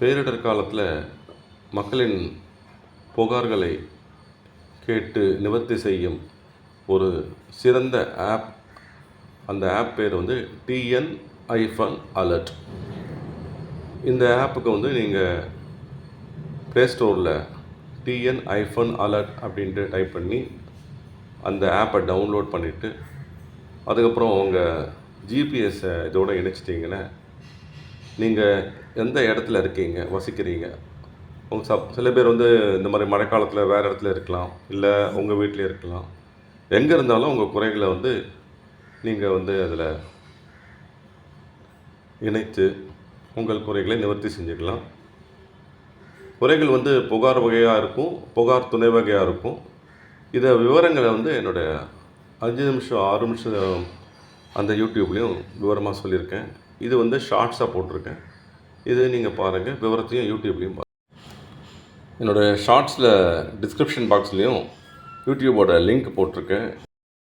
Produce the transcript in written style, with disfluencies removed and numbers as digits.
பேரிடர் காலத்தில் மக்களின் புகார்களை கேட்டு நிவர்த்தி செய்யும் ஒரு சிறந்த ஆப். அந்த ஆப் பேர் வந்து TN-Alert. இந்த ஆப்புக்கு நீங்கள் ப்ளே ஸ்டோரில் TN-Alert அப்படின்ட்டு டைப் பண்ணி அந்த ஆப்பை டவுன்லோட் பண்ணிவிட்டு அதுக்கப்புறம் உங்கள் ஜிபிஎஸ்ஸை இதோடு இணைச்சிட்டிங்கன்னா நீங்கள் எந்த இடத்துல இருக்கீங்க, வசிக்கிறீங்க, சில பேர் இந்த மாதிரி மழைக்காலத்தில் வேறு இடத்துல இருக்கலாம், இல்லை உங்கள் வீட்டிலே இருக்கலாம். எங்கே இருந்தாலும் உங்கள் குறைகளை நீங்கள் அதில் இணைத்து உங்கள் குறைகளை நிவர்த்தி செஞ்சுக்கலாம். குறைகள் புகார் வகையாக இருக்கும், புகார் துணை வகையாக இருக்கும். இதை விவரங்களை என்னுடைய 5 நிமிஷம் 6 நிமிஷம் அந்த யூடியூப்லேயும் விவரமாக சொல்லியிருக்கேன். இது ஷார்ட்ஸாக போட்டிருக்கேன். இது நீங்கள் பாருங்கள், விவரத்தையும் யூடியூப்லேயும் பாருங்கள். என்னோடய ஷார்ட்ஸில் டிஸ்கிரிப்ஷன் பாக்ஸ்லேயும் யூடியூபோட லிங்க் போட்டிருக்கேன்.